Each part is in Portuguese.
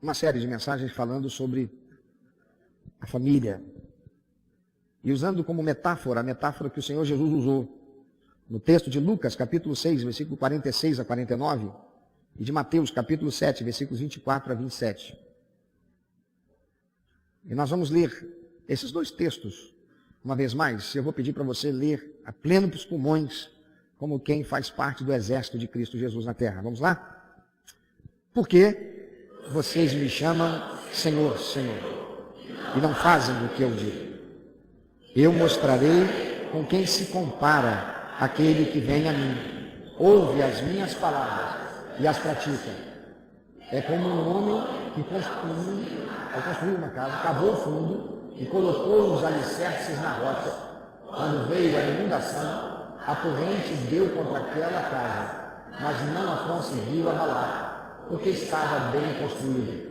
uma série de mensagens falando sobre a família. E usando como metáfora, a metáfora que o Senhor Jesus usou no texto de Lucas, capítulo 6, versículo 46 a 49, e de Mateus, capítulo 7, versículos 24 a 27. E nós vamos ler esses dois textos, uma vez mais. Eu vou pedir para você ler a plenos pulmões, como quem faz parte do exército de Cristo Jesus na terra. Vamos lá? Porque vocês me chamam Senhor, Senhor, e não fazem o que eu digo. Eu mostrarei com quem se compara aquele que vem a mim, ouve as minhas palavras e as pratica. É como um homem que construiu uma casa, cavou fundo e colocou os alicerces na rocha. Quando veio a inundação, a corrente deu contra aquela casa, mas não a conseguiu abalar, porque estava bem construída.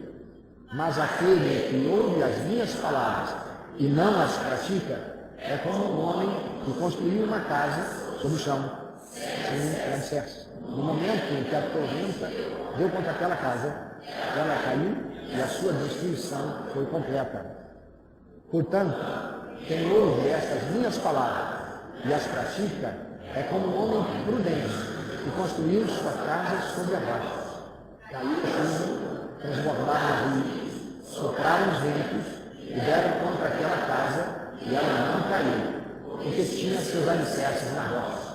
Mas aquele que ouve as minhas palavras e não as pratica, é como um homem que construiu uma casa sobre o chão, sem alicerce. No momento em que a tormenta deu contra aquela casa, ela caiu e a sua destruição foi completa. Portanto, quem ouve estas minhas palavras e as pratica, é como um homem prudente que construiu sua casa sobre a rocha. Caiu a chuva, transbordaram o rio, sopraram os ventos e deram contra aquela casa, e ela não caiu, porque tinha seus alicerces na rocha.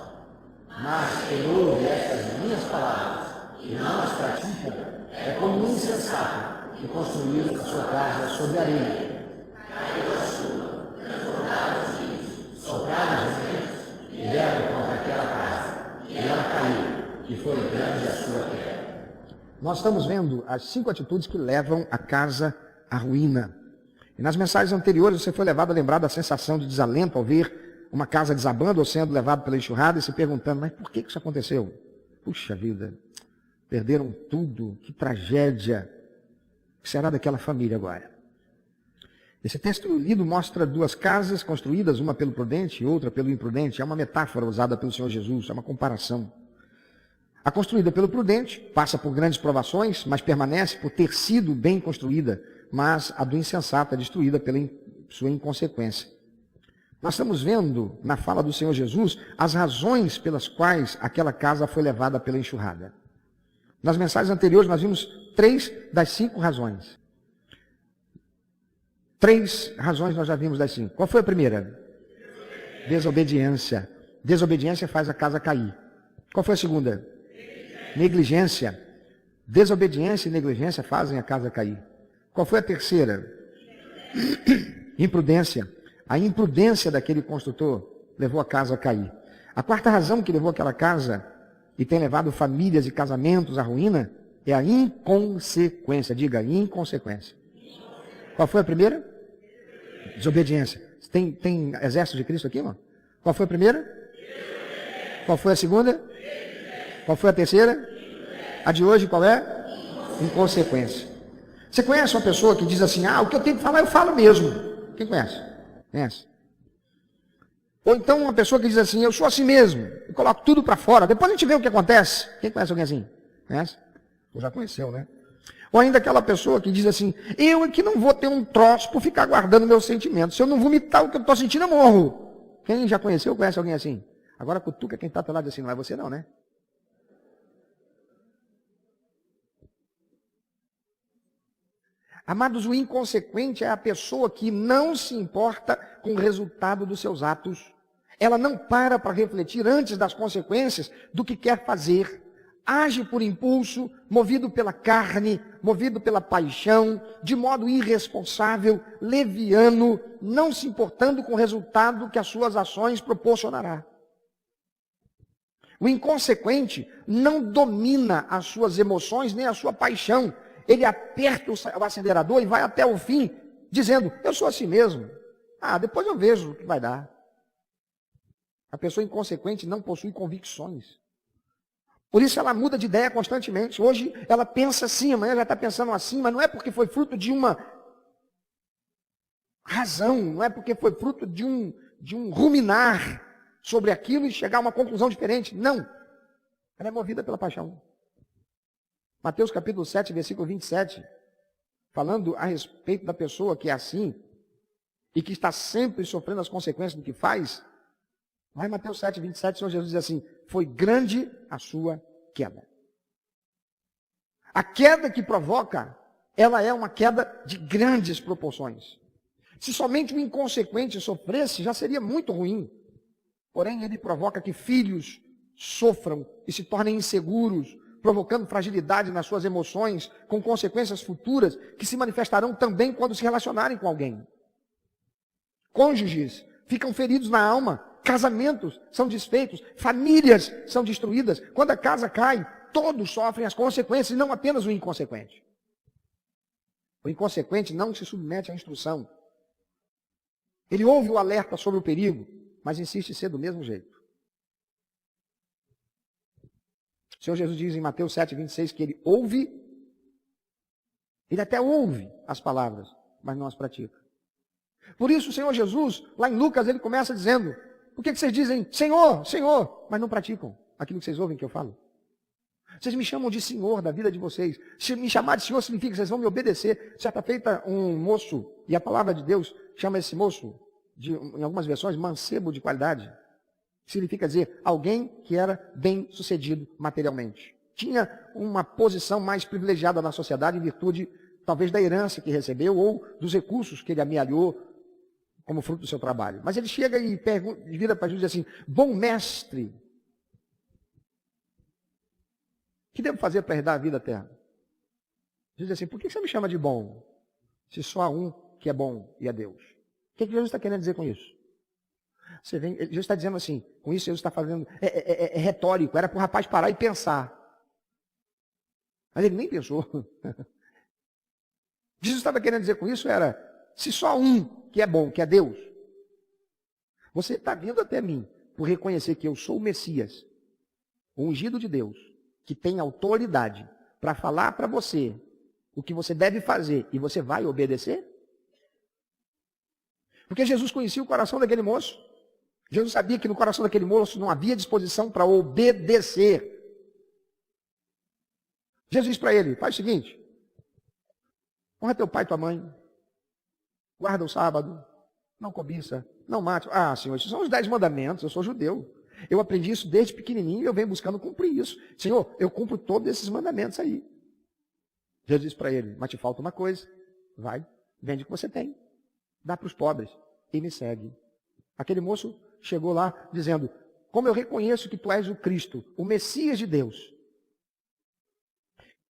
Mas quem ouve estas minhas palavras e não as pratica, é como um insensato que construiu a sua casa sobre areia. Caiu a chuva, transbordaram os rios, sopraram os ventos e deram contra aquela casa, e ela caiu, e foi grande a sua queda. Nós estamos vendo as 5 atitudes que levam a casa à ruína. E nas mensagens anteriores você foi levado a lembrar da sensação de desalento ao ver uma casa desabando ou sendo levado pela enxurrada e se perguntando, mas por que isso aconteceu? Puxa vida, perderam tudo, que tragédia. O que será daquela família agora? Esse texto lido mostra 2 casas construídas, uma pelo prudente e outra pelo imprudente. É uma metáfora usada pelo Senhor Jesus, é uma comparação. A construída pelo prudente passa por grandes provações, mas permanece por ter sido bem construída. Mas a do insensato é destruída pela sua inconsequência. Nós estamos vendo, na fala do Senhor Jesus, as razões pelas quais aquela casa foi levada pela enxurrada. Nas mensagens anteriores nós vimos 3 das 5 razões. 3 razões nós já vimos das 5. Qual foi a primeira? Desobediência. Desobediência faz a casa cair. Qual foi a segunda? Negligência. Desobediência e negligência fazem a casa cair. Qual foi a terceira? Imprudência. A imprudência daquele construtor levou a casa a cair. A quarta razão que levou aquela casa e tem levado famílias e casamentos à ruína é a inconsequência. Diga, inconsequência. Qual foi a primeira? Desobediência. Tem exército de Cristo aqui, irmão? Qual foi a primeira? Qual foi a segunda? Qual foi a terceira? A de hoje qual é? Inconsequência. Você conhece uma pessoa que diz assim, o que eu tenho que falar, eu falo mesmo. Quem conhece? Conhece? Ou então uma pessoa que diz assim, eu sou assim mesmo, eu coloco tudo para fora, depois a gente vê o que acontece. Quem conhece alguém assim? Conhece? Ou já conheceu, né? Ou ainda aquela pessoa que diz assim, eu aqui não vou ter um troço por ficar guardando meus sentimentos. Se eu não vomitar o que eu estou sentindo, eu morro. Quem já conheceu ou conhece alguém assim? Agora cutuca quem está do lado assim, não é você não, né? Amados, o inconsequente é a pessoa que não se importa com o resultado dos seus atos. Ela não para refletir antes das consequências do que quer fazer. Age por impulso, movido pela carne, movido pela paixão, de modo irresponsável, leviano, não se importando com o resultado que as suas ações proporcionará. O inconsequente não domina as suas emoções nem a sua paixão. Ele aperta o acelerador e vai até o fim, dizendo, eu sou assim mesmo. Depois eu vejo o que vai dar. A pessoa inconsequente não possui convicções. Por isso ela muda de ideia constantemente. Hoje ela pensa assim, amanhã já está pensando assim, mas não é porque foi fruto de uma razão, não é porque foi fruto de um ruminar sobre aquilo e chegar a uma conclusão diferente. Não. Ela é movida pela paixão. Mateus capítulo 7, versículo 27. falando a respeito da pessoa que é assim e que está sempre sofrendo as consequências do que faz, lá em Mateus 7, 27, o Senhor Jesus diz assim: foi grande a sua queda. A queda que provoca, ela é uma queda de grandes proporções. Se somente o inconsequente sofresse, já seria muito ruim. Porém, ele provoca que filhos sofram e se tornem inseguros, provocando fragilidade nas suas emoções, com consequências futuras que se manifestarão também quando se relacionarem com alguém. Cônjuges ficam feridos na alma, casamentos são desfeitos, famílias são destruídas. Quando a casa cai, todos sofrem as consequências, e não apenas o inconsequente. O inconsequente não se submete à instrução. Ele ouve o alerta sobre o perigo, mas insiste em ser do mesmo jeito. O Senhor Jesus diz em Mateus 7, 26 que ele ouve, ele até ouve as palavras, mas não as pratica. Por isso o Senhor Jesus, lá em Lucas, ele começa dizendo: por que vocês dizem Senhor, Senhor, mas não praticam aquilo que vocês ouvem que eu falo? Vocês me chamam de Senhor da vida de vocês. Se me chamar de Senhor significa que vocês vão me obedecer. Certa feita, um moço, e a palavra de Deus chama esse moço, em algumas versões, mancebo de qualidade. Significa dizer alguém que era bem sucedido materialmente. Tinha uma posição mais privilegiada na sociedade em virtude, talvez, da herança que recebeu ou dos recursos que ele amealhou como fruto do seu trabalho. Mas ele chega e vira para Jesus e diz assim: bom mestre, o que devo fazer para herdar a vida eterna? Jesus diz assim: por que você me chama de bom, se só há um que é bom e é Deus? O que Jesus está querendo dizer com isso? Jesus está dizendo assim, com isso Jesus está fazendo, é retórico, era para o rapaz parar e pensar. Mas ele nem pensou. Jesus estava querendo dizer com isso era, se só um que é bom, que é Deus, você está vindo até mim por reconhecer que eu sou o Messias, o ungido de Deus, que tem autoridade para falar para você o que você deve fazer e você vai obedecer? Porque Jesus conhecia o coração daquele moço. Jesus sabia que no coração daquele moço não havia disposição para obedecer. Jesus disse para ele: faz o seguinte, honra teu pai e tua mãe, guarda o sábado, não cobiça, não mate. Ah, Senhor, esses são os 10 mandamentos, eu sou judeu. Eu aprendi isso desde pequenininho e eu venho buscando cumprir isso. Senhor, eu cumpro todos esses mandamentos aí. Jesus disse para ele: mas te falta uma coisa, vai, vende o que você tem, dá para os pobres e me segue. Aquele moço chegou lá dizendo: como eu reconheço que tu és o Cristo, o Messias de Deus,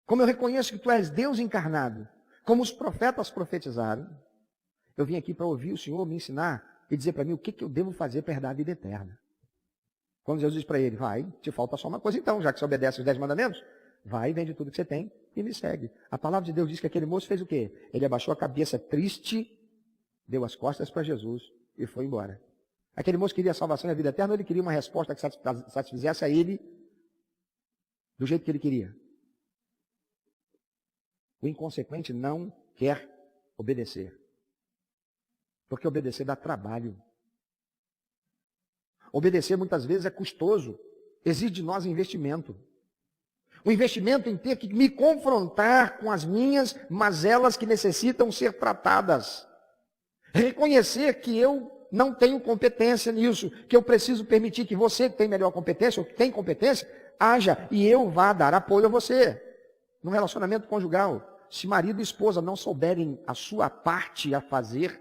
como eu reconheço que tu és Deus encarnado, como os profetas profetizaram, eu vim aqui para ouvir o Senhor me ensinar e dizer para mim o que eu devo fazer para herdar a vida eterna. Quando Jesus diz para ele: vai, te falta só uma coisa então, já que você obedece os 10 mandamentos, vai, vende tudo que você tem e me segue. A palavra de Deus diz que aquele moço fez o quê? Ele abaixou a cabeça triste, deu as costas para Jesus e foi embora. Aquele moço queria a salvação e a vida eterna, ou ele queria uma resposta que satisfizesse a ele do jeito que ele queria? O inconsequente não quer obedecer. Porque obedecer dá trabalho. Obedecer muitas vezes é custoso. Exige de nós investimento. O investimento em ter que me confrontar com as minhas mazelas que necessitam ser tratadas. Reconhecer que eu não tenho competência nisso, que eu preciso permitir que você que tem melhor competência, ou que tem competência, haja e eu vá dar apoio a você. No relacionamento conjugal, se marido e esposa não souberem a sua parte a fazer,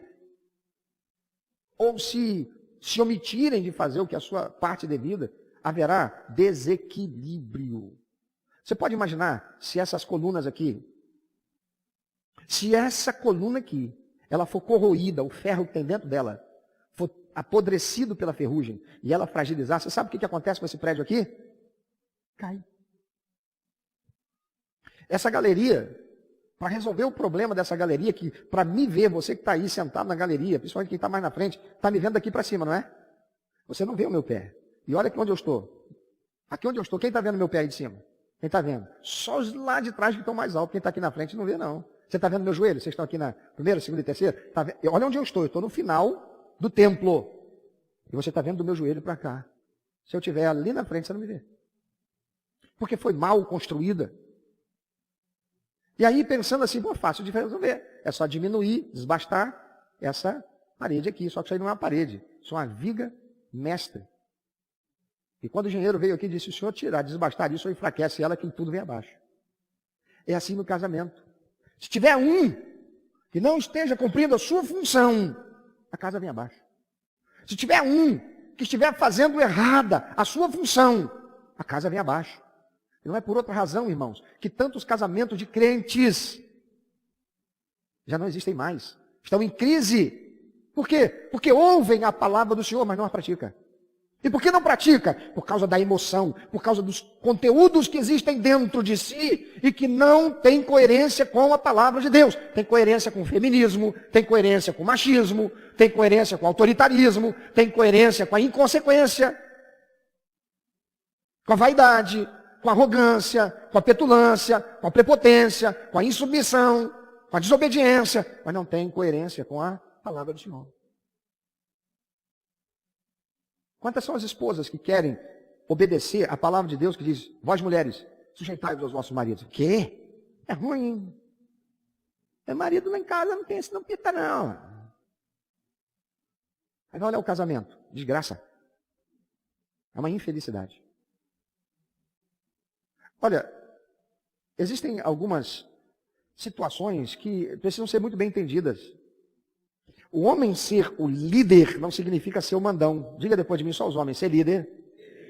ou se omitirem de fazer o que é a sua parte devida, haverá desequilíbrio. Você pode imaginar se essas colunas aqui, se essa coluna aqui, ela for corroída, o ferro que tem dentro dela, for apodrecido pela ferrugem, e ela fragilizar, você sabe o que acontece com esse prédio aqui? Cai. Essa galeria, para resolver o problema dessa galeria, que para me ver, você que está aí sentado na galeria, principalmente quem está mais na frente, está me vendo daqui para cima, não é? Você não vê o meu pé. E olha aqui onde eu estou. Aqui onde eu estou, quem está vendo meu pé aí de cima? Quem está vendo? Só os lá de trás que estão mais altos. Quem está aqui na frente não vê, não. Você está vendo meu joelho? Vocês estão aqui na primeira, segunda e terceira? Tá vendo? Olha onde eu estou no final do templo. E você está vendo do meu joelho para cá. Se eu estiver ali na frente, você não me vê. Porque foi mal construída. E aí, pensando assim, pô, fácil de resolver. É só diminuir, desbastar essa parede aqui. Só que isso aí não é uma parede, isso é uma viga mestra. E quando o engenheiro veio aqui e disse, o senhor tirar, desbastar isso, enfraquece ela, que tudo vem abaixo. É assim no casamento. Se tiver um que não esteja cumprindo a sua função, a casa vem abaixo. Se tiver um que estiver fazendo errada a sua função, a casa vem abaixo. E não é por outra razão, irmãos, que tantos casamentos de crentes já não existem mais. Estão em crise. Por quê? Porque ouvem a palavra do Senhor, mas não a praticam. E por que não pratica? Por causa da emoção, por causa dos conteúdos que existem dentro de si e que não tem coerência com a palavra de Deus. Tem coerência com o feminismo, tem coerência com o machismo, tem coerência com o autoritarismo, tem coerência com a inconsequência, com a vaidade, com a arrogância, com a petulância, com a prepotência, com a insubmissão, com a desobediência, mas não tem coerência com a palavra do Senhor. Quantas são as esposas que querem obedecer a palavra de Deus que diz, vós mulheres, sujeitai-vos aos vossos maridos? O quê? É ruim. Meu marido lá em casa não tem esse não pita não. Aí vai olhar o casamento. Desgraça. É uma infelicidade. Olha, existem algumas situações que precisam ser muito bem entendidas. O homem ser o líder não significa ser o mandão. Diga depois de mim só os homens. Ser líder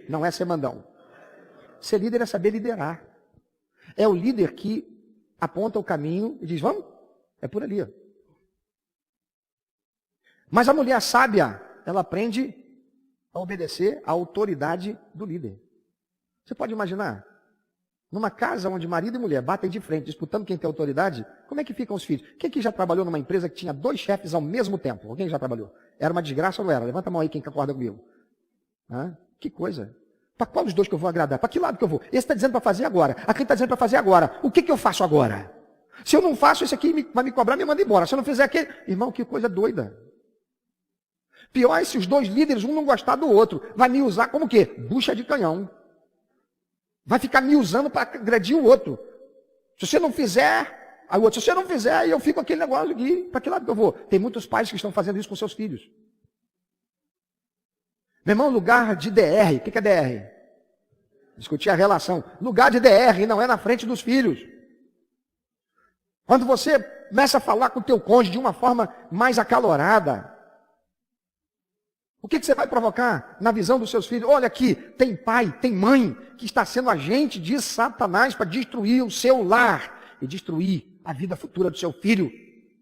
não é ser mandão. Ser líder é saber liderar. É o líder que aponta o caminho e diz, vamos? É por ali. Ó. Mas a mulher sábia, ela aprende a obedecer à autoridade do líder. Você pode imaginar? Numa casa onde marido e mulher batem de frente, disputando quem tem autoridade, como é que ficam os filhos? Quem aqui já trabalhou numa empresa que tinha 2 chefes ao mesmo tempo? Alguém já trabalhou? Era uma desgraça ou não era? Levanta a mão aí quem concorda comigo. Que coisa. Para qual dos dois que eu vou agradar? Para que lado que eu vou? Esse está dizendo para fazer agora. Aquele está dizendo para fazer agora. O que eu faço agora? Se eu não faço, esse aqui vai me cobrar, me manda embora. Se eu não fizer aquele... Irmão, que coisa doida. Pior é se os 2 líderes, um não gostar do outro. Vai me usar como o quê? Bucha de canhão. Vai ficar me usando para agredir o outro. Se você não fizer, aí o outro, se você não fizer, aí eu fico aquele negócio aqui, para que lado que eu vou? Tem muitos pais que estão fazendo isso com seus filhos. Meu irmão, lugar de DR, o que é DR? Discutir a relação. Lugar de DR não é na frente dos filhos. Quando você começa a falar com o teu cônjuge de uma forma mais acalorada, o que você vai provocar na visão dos seus filhos? Olha aqui, tem pai, tem mãe que está sendo agente de Satanás para destruir o seu lar e destruir a vida futura do seu filho.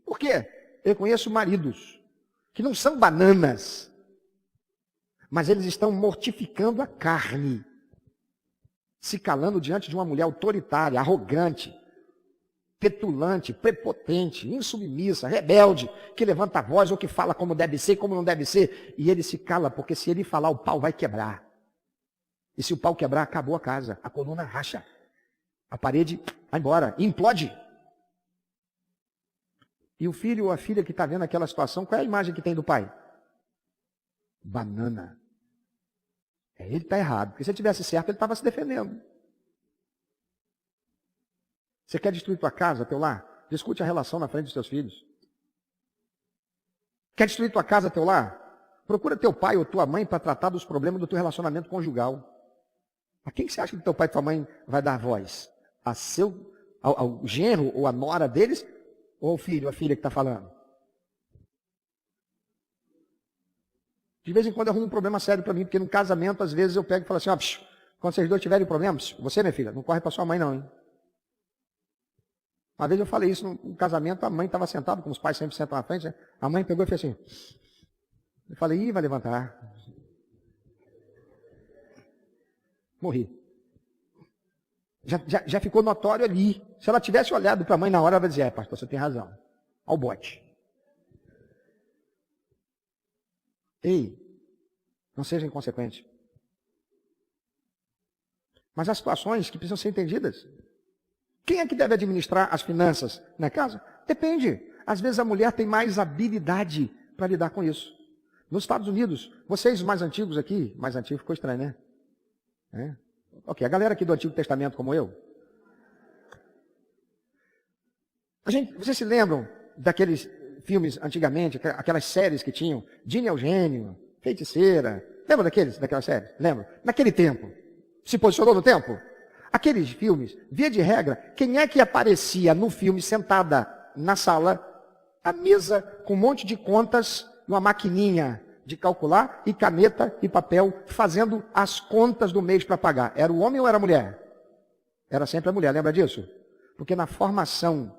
Por quê? Eu conheço maridos que não são bananas, mas eles estão mortificando a carne, se calando diante de uma mulher autoritária, arrogante, petulante, prepotente, insubmissa, rebelde, que levanta a voz ou que fala como deve ser, como não deve ser, e ele se cala, porque se ele falar, o pau vai quebrar. E se o pau quebrar, acabou a casa, a coluna racha, a parede vai embora, implode. E o filho ou a filha que está vendo aquela situação, qual é a imagem que tem do pai? Banana. Ele está errado, porque se ele tivesse certo, ele estava se defendendo. Você quer destruir tua casa, teu lar? Discute a relação na frente dos teus filhos. Quer destruir tua casa, teu lar? Procura teu pai ou tua mãe para tratar dos problemas do teu relacionamento conjugal. A quem que você acha que teu pai e tua mãe vai dar voz? Ao genro ou à nora deles? Ou ao filho, a filha que está falando? De vez em quando eu arrumo um problema sério para mim, porque no casamento, às vezes, eu pego e falo assim, quando vocês dois tiverem problemas, você, minha filha, não corre para sua mãe não, hein? Uma vez eu falei isso no casamento, a mãe estava sentada, como os pais sempre sentam na frente, né? A mãe pegou e fez assim. Eu falei, vai levantar. Morri. Já ficou notório ali. Se ela tivesse olhado para a mãe na hora, ela vai dizer, pastor, você tem razão. Ao bote. Ei, não seja inconsequente. Mas há situações que precisam ser entendidas. Quem é que deve administrar as finanças na casa? Depende. Às vezes a mulher tem mais habilidade para lidar com isso. Nos Estados Unidos, vocês mais antigos aqui, mais antigo ficou estranho, né? Ok, a galera aqui do Antigo Testamento como eu. Vocês se lembram daqueles filmes antigamente, aquelas séries que tinham? Dina e Eugênio, Feiticeira. Lembra daquelas séries? Lembra? Naquele tempo. Se posicionou no tempo? Aqueles filmes, via de regra, quem é que aparecia no filme sentada na sala, à mesa, com um monte de contas, uma maquininha de calcular, e caneta e papel, fazendo as contas do mês para pagar? Era o homem ou era a mulher? Era sempre a mulher, lembra disso? Porque na formação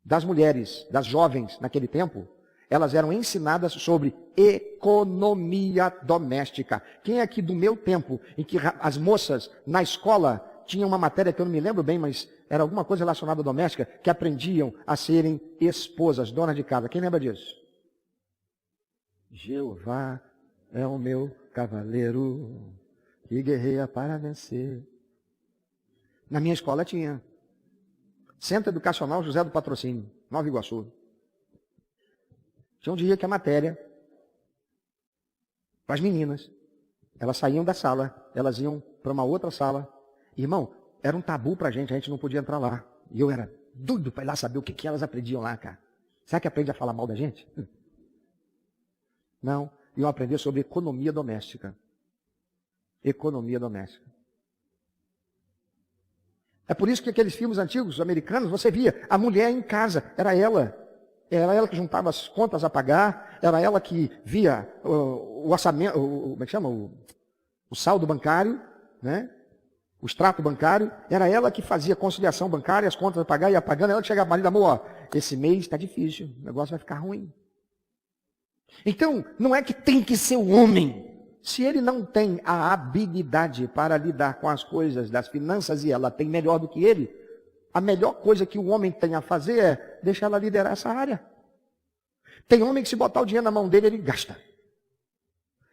das mulheres, das jovens naquele tempo, elas eram ensinadas sobre economia doméstica. Quem é aqui do meu tempo, em que as moças na escola tinham uma matéria que eu não me lembro bem, mas era alguma coisa relacionada à doméstica, que aprendiam a serem esposas, donas de casa? Quem lembra disso? Jeová é o meu cavaleiro, que guerreia para vencer. Na minha escola tinha. Centro Educacional José do Patrocínio, Nova Iguaçu. Tinha um dia que a matéria, para as meninas, elas saíam da sala, elas iam para uma outra sala. Irmão, era um tabu para a gente não podia entrar lá. E eu era doido para ir lá saber o que elas aprendiam lá, cara. Será que aprende a falar mal da gente? Não, iam aprender sobre economia doméstica. Economia doméstica. É por isso que aqueles filmes antigos, americanos, você via a mulher em casa, era ela que juntava as contas a pagar, era ela que via o orçamento, como é que chama? O saldo bancário, né? O extrato bancário, era ela que fazia a conciliação bancária, as contas a pagar, ia pagando, ela que chegava, marido, amor, ó, esse mês está difícil, o negócio vai ficar ruim. Então, não é que tem que ser o homem. Se ele não tem a habilidade para lidar com as coisas das finanças e ela tem melhor do que ele, a melhor coisa que o homem tem a fazer é deixar ela liderar essa área. Tem homem que se botar o dinheiro na mão dele, ele gasta.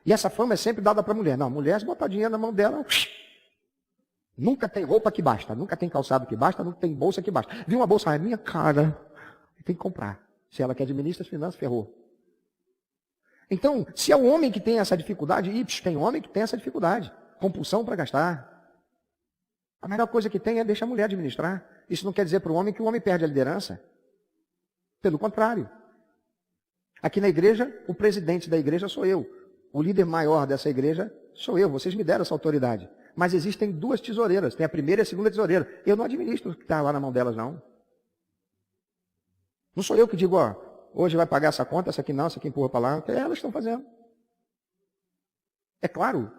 E essa fama é sempre dada para a mulher. Não, a mulher se botar o dinheiro na mão dela, nunca tem roupa que basta, nunca tem calçado que basta, nunca tem bolsa que basta. Viu uma bolsa, é minha cara, tem que comprar. Se ela que administra as finanças, ferrou. Então, se é o homem que tem essa dificuldade, tem homem que tem essa dificuldade, compulsão para gastar. A melhor coisa que tem é deixar a mulher administrar. Isso não quer dizer para o homem que o homem perde a liderança. Pelo contrário. Aqui na igreja, o presidente da igreja sou eu. O líder maior dessa igreja sou eu. Vocês me deram essa autoridade. Mas existem duas tesoureiras. Tem a primeira e a segunda tesoureira. Eu não administro o que está lá na mão delas, não. Não sou eu que digo, ó, hoje vai pagar essa conta, essa aqui não, essa aqui empurra para lá. Elas estão fazendo. É claro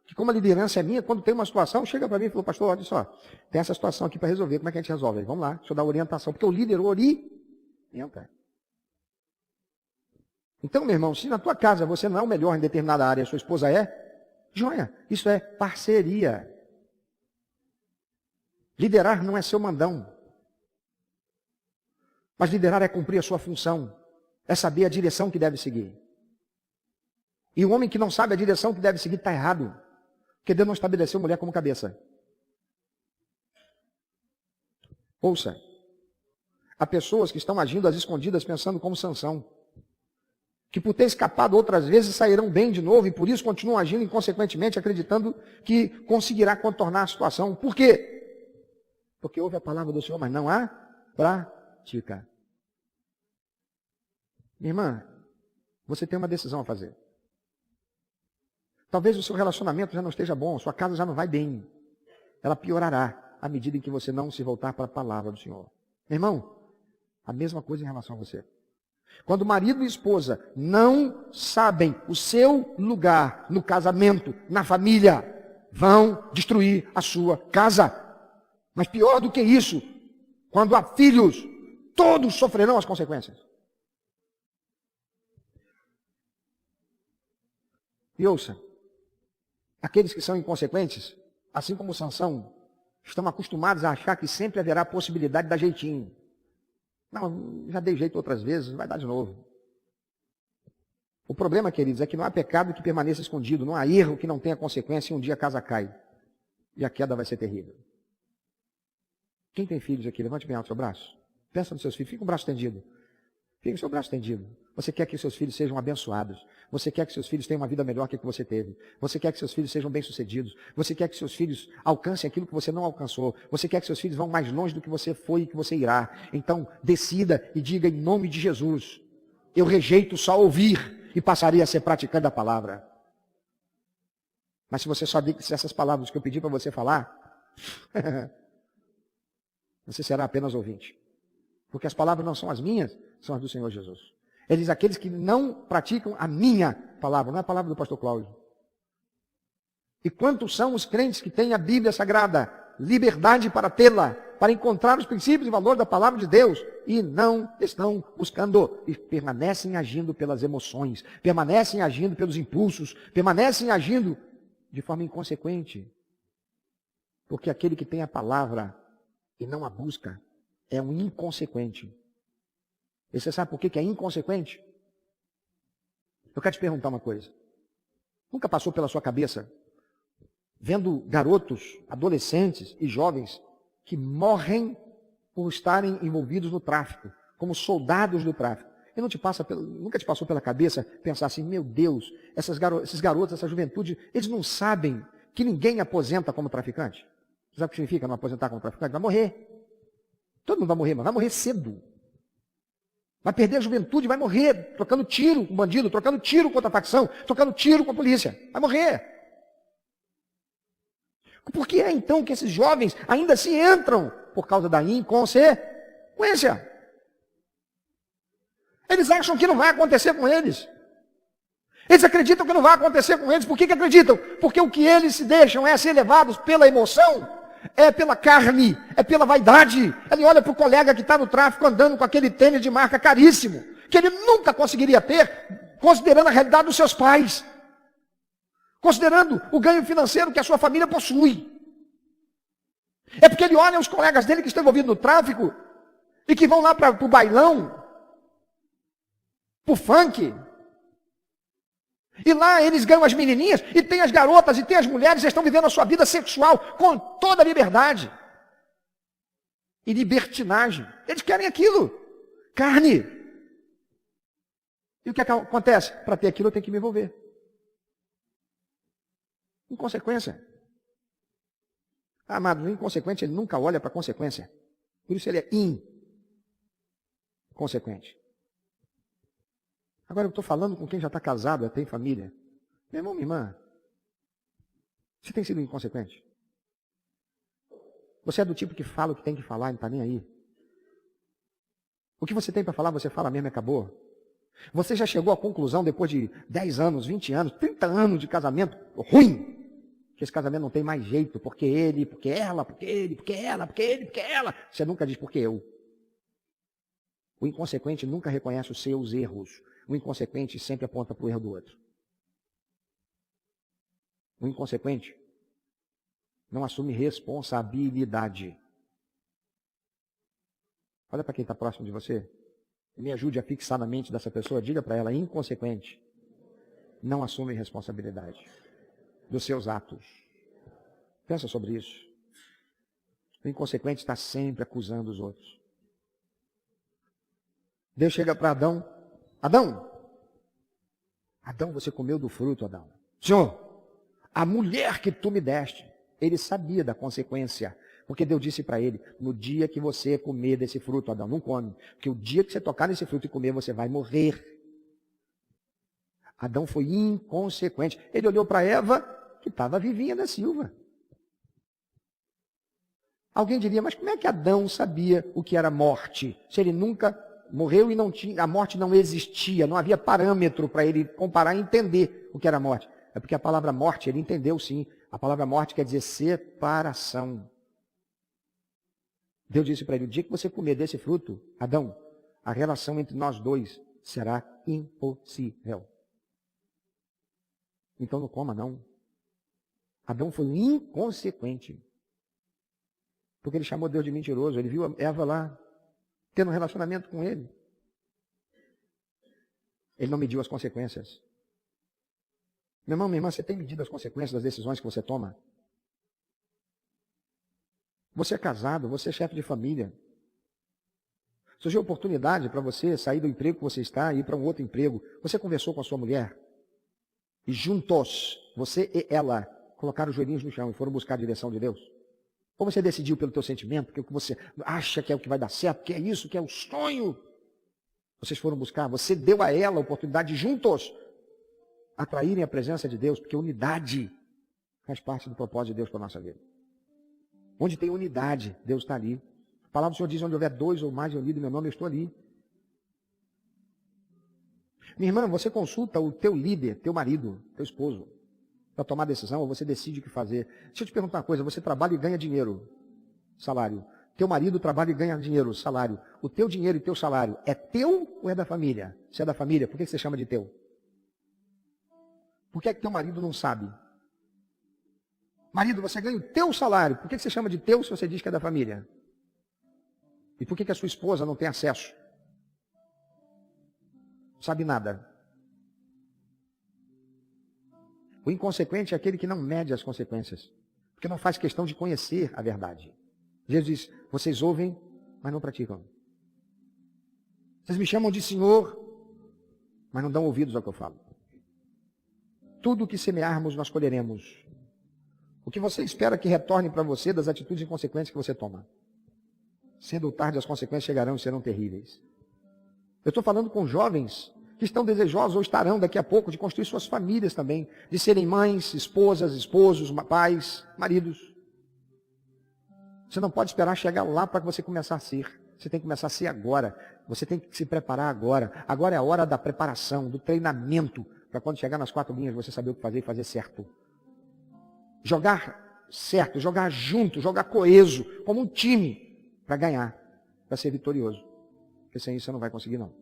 que como a liderança é minha, quando tem uma situação, chega para mim e fala, pastor, olha só, tem essa situação aqui para resolver, como é que a gente resolve? Vamos lá, deixa eu dar orientação, porque o líder orienta. Então, meu irmão, se na tua casa você não é o melhor em determinada área, a sua esposa é, joia, isso é parceria. Liderar não é seu mandão. Mas liderar é cumprir a sua função, é saber a direção que deve seguir. E o homem que não sabe a direção que deve seguir está errado. Porque Deus não estabeleceu mulher como cabeça. Ouça, há pessoas que estão agindo às escondidas pensando como Sansão, que por ter escapado outras vezes sairão bem de novo e por isso continuam agindo inconsequentemente, acreditando que conseguirá contornar a situação. Por quê? Porque ouve a palavra do Senhor, mas não há prática. Minha irmã, você tem uma decisão a fazer. Talvez o seu relacionamento já não esteja bom, sua casa já não vai bem. Ela piorará à medida em que você não se voltar para a palavra do Senhor. Meu irmão, a mesma coisa em relação a você. Quando marido e esposa não sabem o seu lugar no casamento, na família, vão destruir a sua casa. Mas pior do que isso, quando há filhos, todos sofrerão as consequências. E ouça, aqueles que são inconsequentes, assim como Sansão, estão acostumados a achar que sempre haverá possibilidade de dar jeitinho. Não, já dei jeito outras vezes, vai dar de novo. O problema, queridos, é que não há pecado que permaneça escondido, não há erro que não tenha consequência e um dia a casa cai. E a queda vai ser terrível. Quem tem filhos aqui? Levante bem alto o seu braço. Pensa nos seus filhos, fica com o braço estendido. Fique com o seu braço estendido. Você quer que seus filhos sejam abençoados. Você quer que seus filhos tenham uma vida melhor que a que você teve. Você quer que seus filhos sejam bem-sucedidos. Você quer que seus filhos alcancem aquilo que você não alcançou. Você quer que seus filhos vão mais longe do que você foi e que você irá. Então, decida e diga em nome de Jesus: eu rejeito só ouvir e passaria a ser praticante da palavra. Mas se você só disse essas palavras que eu pedi para você falar, você será apenas ouvinte. Porque as palavras não são as minhas, são as do Senhor Jesus. Ele diz: aqueles que não praticam a minha palavra, não é a palavra do pastor Cláudio. E quantos são os crentes que têm a Bíblia Sagrada, liberdade para tê-la, para encontrar os princípios e valores da palavra de Deus, e não estão buscando, e permanecem agindo pelas emoções, permanecem agindo pelos impulsos, permanecem agindo de forma inconsequente. Porque aquele que tem a palavra e não a busca é um inconsequente. E você sabe por que é inconsequente? Eu quero te perguntar uma coisa. Nunca passou pela sua cabeça, vendo garotos, adolescentes e jovens que morrem por estarem envolvidos no tráfico, como soldados do tráfico? E nunca te passou pela cabeça pensar assim: meu Deus, esses garotos, essa juventude, eles não sabem que ninguém aposenta como traficante? Sabe o que significa não aposentar como traficante? Vai morrer. Todo mundo vai morrer, mas vai morrer cedo. Vai perder a juventude, vai morrer trocando tiro com bandido, trocando tiro contra a facção, trocando tiro com a polícia. Vai morrer. Por que é então que esses jovens ainda se entram? Por causa da inconsequência. Eles acham que não vai acontecer com eles. Eles acreditam que não vai acontecer com eles. Por que acreditam? Porque o que eles se deixam é ser levados pela emoção, é pela carne, é pela vaidade. Ele olha para o colega que está no tráfico andando com aquele tênis de marca caríssimo, que ele nunca conseguiria ter, considerando a realidade dos seus pais, considerando o ganho financeiro que a sua família possui. É porque ele olha os colegas dele que estão envolvidos no tráfico e que vão lá para o bailão, para o funk. E lá eles ganham as menininhas, e tem as garotas, e tem as mulheres, eles estão vivendo a sua vida sexual com toda a liberdade. E libertinagem. Eles querem aquilo. Carne. E o que acontece? Para ter aquilo eu tenho que me envolver. Inconsequência. Amado, o inconsequente, ele nunca olha para a consequência. Por isso ele é inconsequente. Agora eu estou falando com quem já está casado, já tem família. Meu irmão, minha irmã, você tem sido inconsequente? Você é do tipo que fala o que tem que falar e não está nem aí? O que você tem para falar, você fala mesmo e acabou? Você já chegou à conclusão, depois de 10 anos, 20 anos, 30 anos de casamento ruim, que esse casamento não tem mais jeito, porque ele, porque ela, porque ele, porque ela, porque ele, porque ela. Você nunca diz porque eu. O inconsequente nunca reconhece os seus erros. O inconsequente sempre aponta para o erro do outro. O inconsequente não assume responsabilidade. Olha para quem está próximo de você. Me ajude a fixar na mente dessa pessoa. Diga para ela: inconsequente não assume responsabilidade dos seus atos. Pensa sobre isso. O inconsequente está sempre acusando os outros. Deus chega para Adão: Adão, você comeu do fruto, Adão. Senhor, a mulher que tu me deste. Ele sabia da consequência, porque Deus disse para ele: no dia que você comer desse fruto, Adão, não come, porque o dia que você tocar nesse fruto e comer, você vai morrer. Adão foi inconsequente. Ele olhou para Eva, que estava vivinha da Silva. Alguém diria: mas como é que Adão sabia o que era morte? Se ele nunca morreu e não tinha, a morte não existia, não havia parâmetro para ele comparar e entender o que era morte. É porque a palavra morte, ele entendeu sim. A palavra morte quer dizer separação. Deus disse para ele: o dia que você comer desse fruto, Adão, a relação entre nós dois será impossível. Então não coma não. Adão foi inconsequente. Porque ele chamou Deus de mentiroso. Ele viu Eva lá, tendo um relacionamento com ele. Ele não mediu as consequências. Meu irmão, minha irmã, você tem medido as consequências das decisões que você toma? Você é casado, você é chefe de família. Surgiu oportunidade para você sair do emprego que você está e ir para um outro emprego. Você conversou com a sua mulher e juntos, você e ela, colocaram os joelhinhos no chão e foram buscar a direção de Deus? Ou você decidiu pelo teu sentimento, porque o que você acha que é o que vai dar certo, que é isso, que é o sonho? Vocês foram buscar, você deu a ela a oportunidade de juntos atraírem a presença de Deus, porque unidade faz parte do propósito de Deus para a nossa vida. Onde tem unidade, Deus está ali. A palavra do Senhor diz, onde houver 2 ou mais reunidos em meu nome, eu estou ali. Minha irmã, você consulta o teu líder, teu marido, teu esposo, para tomar decisão, ou você decide o que fazer. Deixa eu te perguntar uma coisa, você trabalha e ganha dinheiro, salário. Teu marido trabalha e ganha dinheiro, salário. O teu dinheiro e teu salário é teu ou é da família? Se é da família, por que você chama de teu? Por que é que teu marido não sabe? Marido, você ganha o teu salário, por que você chama de teu se você diz que é da família? E por que a sua esposa não tem acesso? Não sabe nada. O inconsequente é aquele que não mede as consequências, porque não faz questão de conhecer a verdade. Jesus diz, vocês ouvem, mas não praticam. Vocês me chamam de Senhor, mas não dão ouvidos ao que eu falo. Tudo o que semearmos, nós colheremos. O que você espera que retorne para você das atitudes inconsequentes que você toma? Cedo ou tarde as consequências chegarão e serão terríveis. Eu estou falando com jovens que estão desejosos ou estarão daqui a pouco de construir suas famílias também, de serem mães, esposas, esposos, pais, maridos. Você não pode esperar chegar lá para que você começar a ser. Você tem que começar a ser agora. Você tem que se preparar agora. Agora é a hora da preparação, do treinamento, para quando chegar nas 4 linhas você saber o que fazer e fazer certo. Jogar certo, jogar junto, jogar coeso, como um time, para ganhar, para ser vitorioso. Porque sem isso você não vai conseguir não.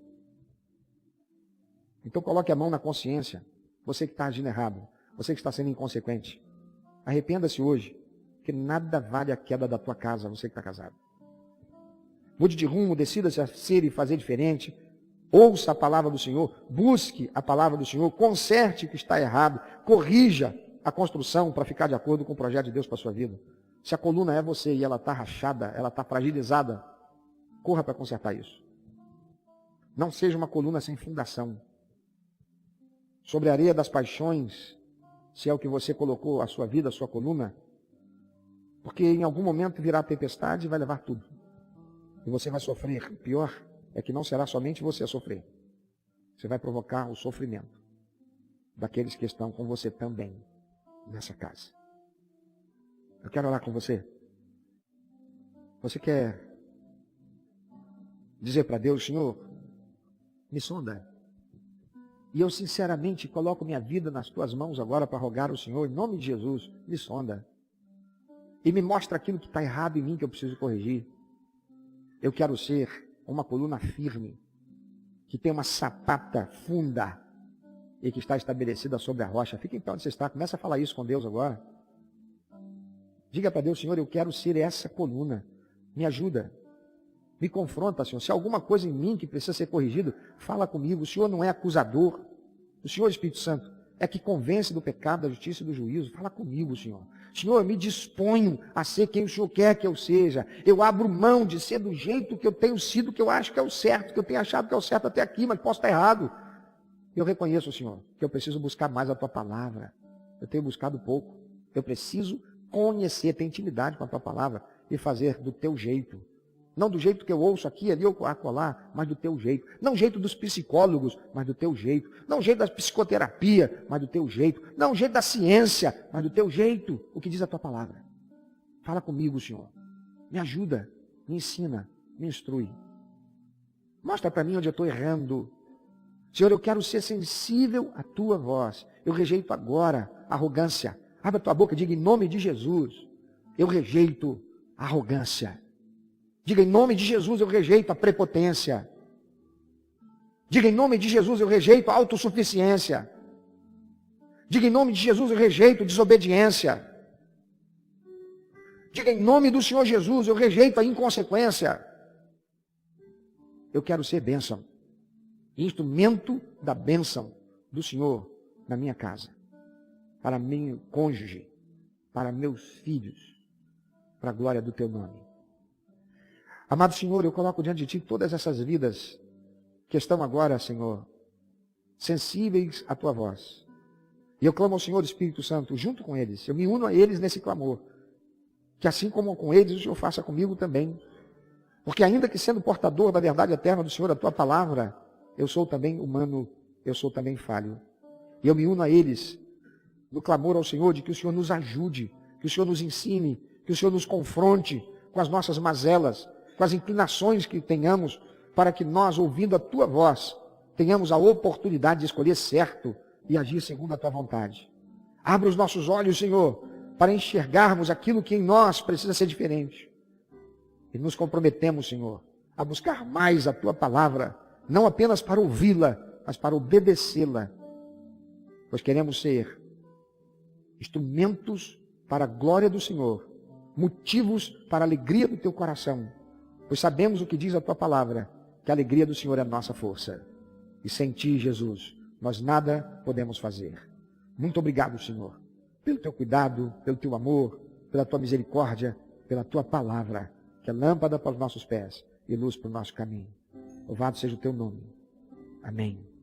Então coloque a mão na consciência. Você que está agindo errado, você que está sendo inconsequente. Arrependa-se hoje, que nada vale a queda da tua casa, você que está casado. Mude de rumo, decida-se a ser e fazer diferente. Ouça a palavra do Senhor, busque a palavra do Senhor, conserte o que está errado, corrija a construção para ficar de acordo com o projeto de Deus para a sua vida. Se a coluna é você e ela está rachada, ela está fragilizada, corra para consertar isso. Não seja uma coluna sem fundação. Sobre a areia das paixões, se é o que você colocou a sua vida, a sua coluna, porque em algum momento virá a tempestade e vai levar tudo. E você vai sofrer. O pior é que não será somente você a sofrer. Você vai provocar o sofrimento daqueles que estão com você também nessa casa. Eu quero orar com você. Você quer dizer para Deus, Senhor, me sonda. E eu sinceramente coloco minha vida nas tuas mãos agora para rogar ao Senhor, em nome de Jesus, me sonda. E me mostra aquilo que está errado em mim que eu preciso corrigir. Eu quero ser uma coluna firme, que tem uma sapata funda e que está estabelecida sobre a rocha. Fique em pé onde você está, começa a falar isso com Deus agora. Diga para Deus, Senhor, eu quero ser essa coluna, me ajuda. Me confronta, Senhor. Se há alguma coisa em mim que precisa ser corrigido, fala comigo. O Senhor não é acusador. O Senhor, Espírito Santo, é que convence do pecado, da justiça e do juízo. Fala comigo, Senhor. Senhor, eu me disponho a ser quem o Senhor quer que eu seja. Eu abro mão de ser do jeito que eu tenho sido, que eu acho que é o certo, que eu tenho achado que é o certo até aqui, mas posso estar errado. Eu reconheço, Senhor, que eu preciso buscar mais a Tua palavra. Eu tenho buscado pouco. Eu preciso conhecer, ter intimidade com a Tua palavra e fazer do Teu jeito. Não do jeito que eu ouço aqui, ali ou acolá, mas do teu jeito. Não do jeito dos psicólogos, mas do teu jeito. Não do jeito da psicoterapia, mas do teu jeito. Não do jeito da ciência, mas do teu jeito. O que diz a tua palavra. Fala comigo, Senhor. Me ajuda, me ensina, me instrui. Mostra para mim onde eu estou errando. Senhor, eu quero ser sensível à tua voz. Eu rejeito agora a arrogância. Abra a tua boca e diga em nome de Jesus. Eu rejeito a arrogância. Diga, em nome de Jesus, eu rejeito a prepotência. Diga, em nome de Jesus, eu rejeito a autossuficiência. Diga, em nome de Jesus, eu rejeito a desobediência. Diga, em nome do Senhor Jesus, eu rejeito a inconsequência. Eu quero ser bênção. Instrumento da bênção do Senhor na minha casa. Para meu cônjuge. Para meus filhos. Para a glória do teu nome. Amado Senhor, eu coloco diante de Ti todas essas vidas que estão agora, Senhor, sensíveis à Tua voz. E eu clamo ao Senhor Espírito Santo, junto com eles. Eu me uno a eles nesse clamor. Que assim como com eles, o Senhor faça comigo também. Porque ainda que sendo portador da verdade eterna do Senhor, a Tua palavra, eu sou também humano, eu sou também falho. E eu me uno a eles no clamor ao Senhor de que o Senhor nos ajude, que o Senhor nos ensine, que o Senhor nos confronte com as nossas mazelas, com as inclinações que tenhamos, para que nós, ouvindo a Tua voz, tenhamos a oportunidade de escolher certo e agir segundo a Tua vontade. Abra os nossos olhos, Senhor, para enxergarmos aquilo que em nós precisa ser diferente. E nos comprometemos, Senhor, a buscar mais a Tua palavra, não apenas para ouvi-la, mas para obedecê-la. Pois queremos ser instrumentos para a glória do Senhor, motivos para a alegria do Teu coração. Pois sabemos o que diz a Tua palavra, que a alegria do Senhor é a nossa força. E sem Ti, Jesus, nós nada podemos fazer. Muito obrigado, Senhor, pelo Teu cuidado, pelo Teu amor, pela Tua misericórdia, pela Tua palavra, que é lâmpada para os nossos pés e luz para o nosso caminho. Louvado seja o Teu nome. Amém.